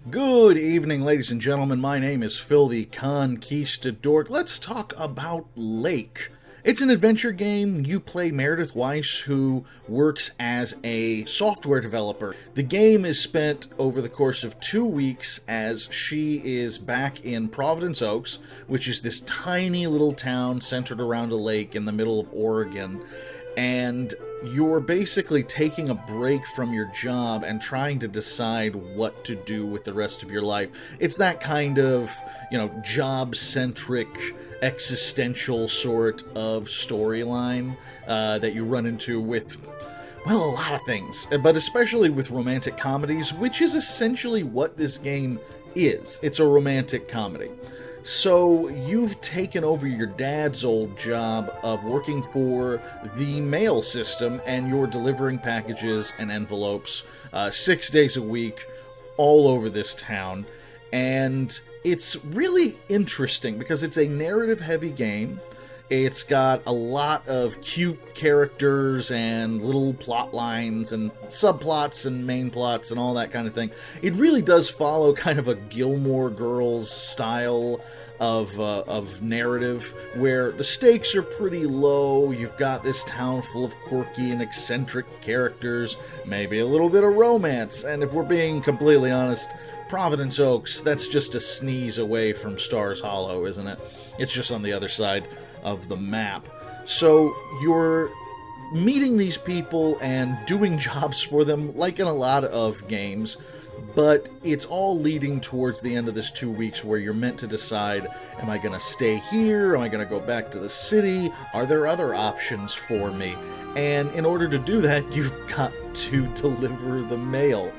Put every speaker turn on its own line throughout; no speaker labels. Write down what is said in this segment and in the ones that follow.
Good evening, ladies and gentlemen. My name is Phil the Conquistadork. Let's talk about Lake. It's an adventure game. You play Meredith Weiss, who works as a software developer. The game is spent over the course of 2 weeks as she is back in Providence Oaks, which is this tiny little town centered around a lake in the middle of Oregon. And you're basically taking a break from your job and trying to decide what to do with the rest of your life. It's that kind of, job-centric, existential sort of storyline that you run into with, well, a lot of things, but especially with romantic comedies, which is essentially what this game is. It's a romantic comedy. So you've taken over your dad's old job of working for the mail system, and you're delivering packages and envelopes 6 days a week all over this town. And it's really interesting because it's a narrative-heavy game. It's got a lot of cute characters and little plot lines and subplots and main plots and all that kind of thing. It really does follow kind of a Gilmore Girls style of narrative where the stakes are pretty low. You've got this town full of quirky and eccentric characters, maybe a little bit of romance, and if we're being completely honest, Providence Oaks, that's just a sneeze away from Stars Hollow, isn't it? It's just on the other side of the map. So you're meeting these people and doing jobs for them, like in a lot of games, but it's all leading towards the end of this 2 weeks where you're meant to decide, am I going to stay here? Am I going to go back to the city? Are there other options for me? And in order to do that, you've got to deliver the mail,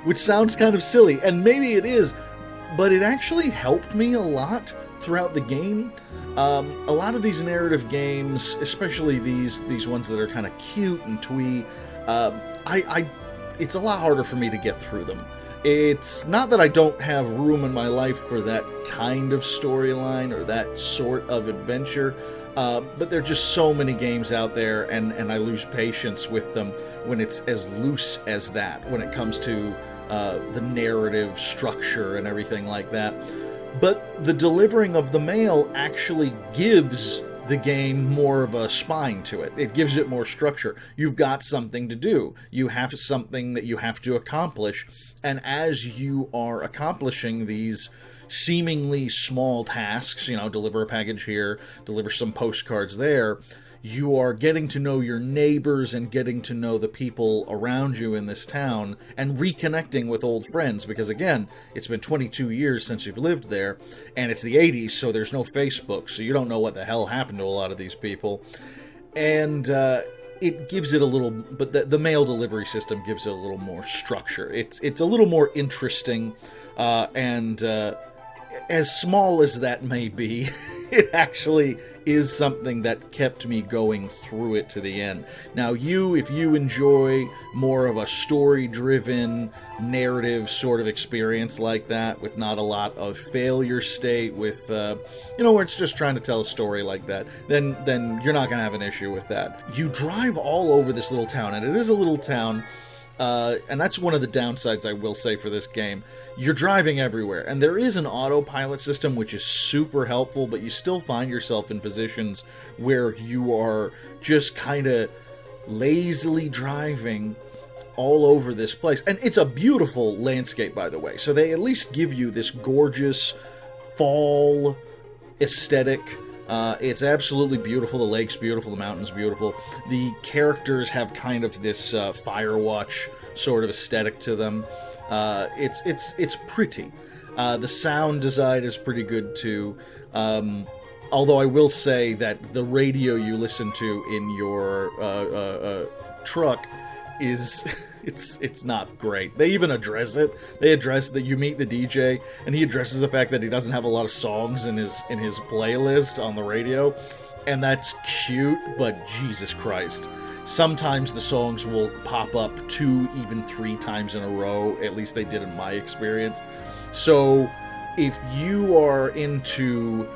which sounds kind of silly, and maybe it is, but it actually helped me a lot throughout the game. A lot of these narrative games, especially these ones that are kind of cute and twee, it's a lot harder for me to get through them. It's not that I don't have room in my life for that kind of storyline or that sort of adventure, but there are just so many games out there, and I lose patience with them when it's as loose as that, when it comes to the narrative structure and everything like that. But the delivering of the mail actually gives the game more of a spine to it. It gives it more structure. You've got something to do. You have something that you have to accomplish. And as you are accomplishing these seemingly small tasks, deliver a package here, deliver some postcards there, you are getting to know your neighbors and getting to know the people around you in this town and reconnecting with old friends, because again, it's been 22 years since you've lived there, and it's the 80s, so there's no Facebook, so you don't know what the hell happened to a lot of these people. And it gives it a little, but the mail delivery system gives it a little more structure. It's a little more interesting, and as small as that may be, it actually is something that kept me going through it to the end. Now, if you enjoy more of a story-driven, narrative sort of experience like that, with not a lot of failure state, with, where it's just trying to tell a story like that, then you're not going to have an issue with that. You drive all over this little town, and it is a little town, and that's one of the downsides I will say for this game. You're driving everywhere, and there is an autopilot system which is super helpful, but you still find yourself in positions where you are just kind of lazily driving all over this place. And it's a beautiful landscape, by the way, so they at least give you this gorgeous fall aesthetic. It's absolutely beautiful. The lake's beautiful, the mountain's beautiful. The characters have kind of this Firewatch sort of aesthetic to them. It's pretty. The sound design is pretty good too. Although I will say that the radio you listen to in your truck is it's not great. They even address it. They address that you meet the DJ, and he addresses the fact that he doesn't have a lot of songs in his playlist on the radio, and that's cute, but Jesus Christ. Sometimes the songs will pop up 2, even 3 times in a row. At least they did in my experience. So if you are into,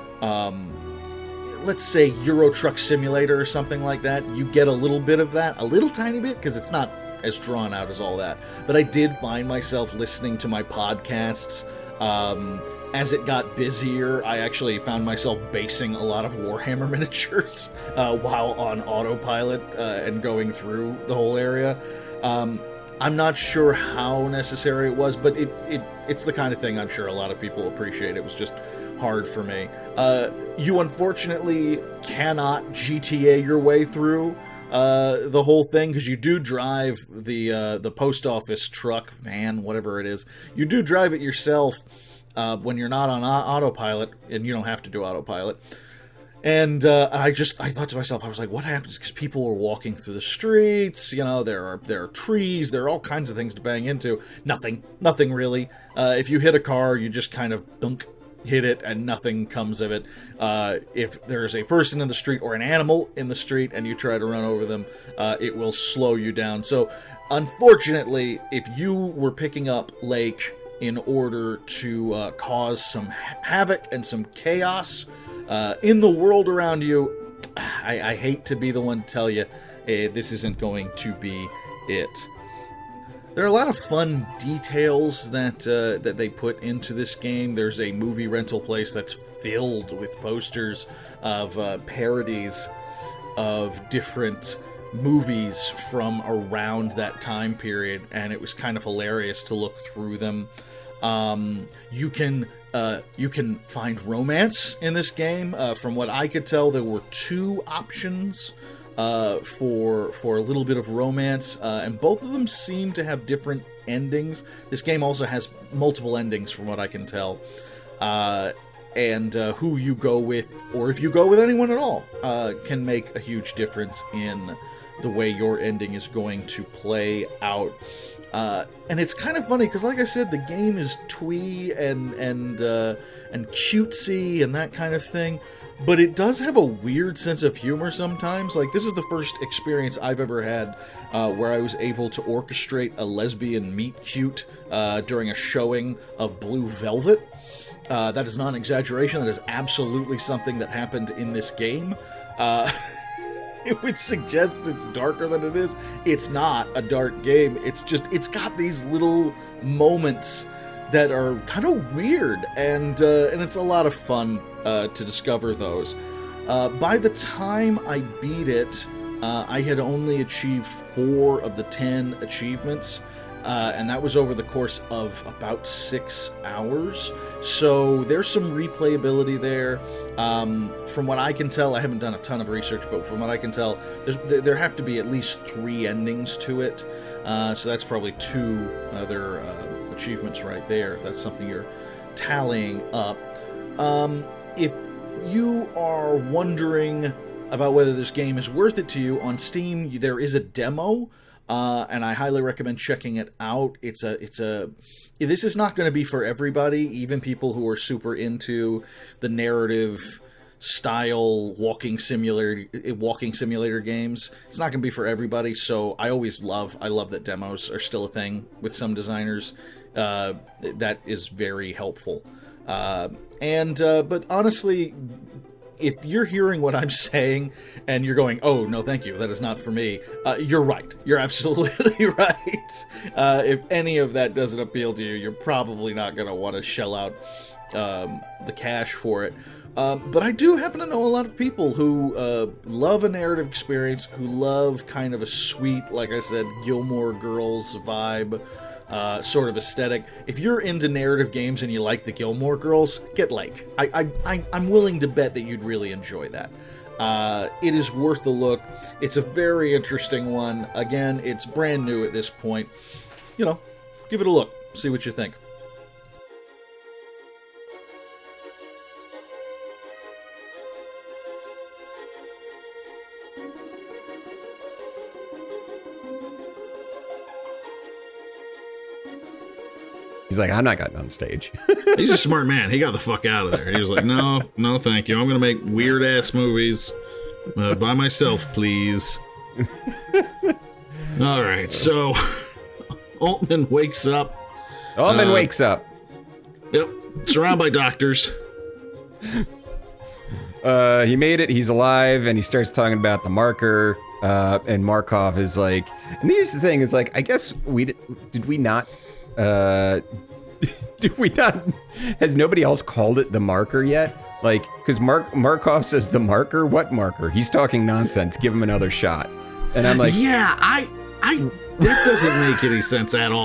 let's say Euro Truck Simulator or something like that, you get a little bit of that, a little tiny bit, because it's not as drawn out as all that. But I did find myself listening to my podcasts. As it got busier, I actually found myself basing a lot of Warhammer miniatures while on autopilot and going through the whole area. I'm not sure how necessary it was, but it's the kind of thing I'm sure a lot of people appreciate. It was just hard for me. You unfortunately cannot GTA your way through the whole thing, because you do drive the post office truck, van, whatever it is. You do drive it yourself when you're not on autopilot, and you don't have to do autopilot. And I thought to myself, I was like, what happens? Because people are walking through the streets, you know, there are trees, there are all kinds of things to bang into. Nothing really. If you hit a car, you just kind of hit it and nothing comes of it. If there's a person in the street or an animal in the street and you try to run over them, it will slow you down. So unfortunately, if you were picking up Lake in order to cause some havoc and some chaos in the world around you, I hate to be the one to tell you, this isn't going to be it. There are a lot of fun details that they put into this game. There's a movie rental place that's filled with posters of parodies of different movies from around that time period, and it was kind of hilarious to look through them. You can find romance in this game. From what I could tell, there were 2 options for a little bit of romance, and both of them seem to have different endings. This game also has multiple endings, from what I can tell. And who you go with, or if you go with anyone at all, can make a huge difference in the way your ending is going to play out. And it's kind of funny because, like I said, the game is twee and cutesy and that kind of thing, but it does have a weird sense of humor sometimes. Like, this is the first experience I've ever had where I was able to orchestrate a lesbian meet cute during a showing of Blue Velvet. That is not an exaggeration. That is absolutely something that happened in this game. It would suggest it's darker than it is. It's not a dark game. It's got these little moments that are kind of weird, and it's a lot of fun to discover those. By the time I beat it, I had only achieved 4 of the 10 achievements, and that was over the course of about 6 hours. So there's some replayability there. From what I can tell, I haven't done a ton of research, but from what I can tell, there have to be at least 3 endings to it. So that's probably 2 other achievements right there, if that's something you're tallying up. If you are wondering about whether this game is worth it to you, on Steam there is a demo, and I highly recommend checking it out. This is not going to be for everybody, even people who are super into the narrative style walking simulator games. It's not going to be for everybody, so I love that demos are still a thing with some designers. That is very helpful. But honestly, if you're hearing what I'm saying and you're going, oh, no, thank you, that is not for me, you're right. You're absolutely right. If any of that doesn't appeal to you, you're probably not going to want to shell out the cash for it. But I do happen to know a lot of people who love a narrative experience, who love kind of a sweet, like I said, Gilmore Girls vibe, sort of aesthetic. If you're into narrative games and you like the Gilmore Girls, get Lake. I'm willing to bet that you'd really enjoy that. It is worth the look. It's a very interesting one. Again, it's brand new at this point. You know, give it a look. See what you think.
He's like, I'm not getting on stage.
He's a smart man. He got the fuck out of there. He was like, no, thank you. I'm going to make weird-ass movies by myself, please. All right, so Altman wakes up.
Wakes up.
Yep, surrounded by doctors.
he made it. He's alive, and he starts talking about the marker. And Markov is like, and here's the thing: is like, I guess did we not? Has nobody else called it the marker yet? Like, because Markov says the marker. What marker? He's talking nonsense. Give him another shot. And I'm like,
yeah, I that doesn't make any sense at all.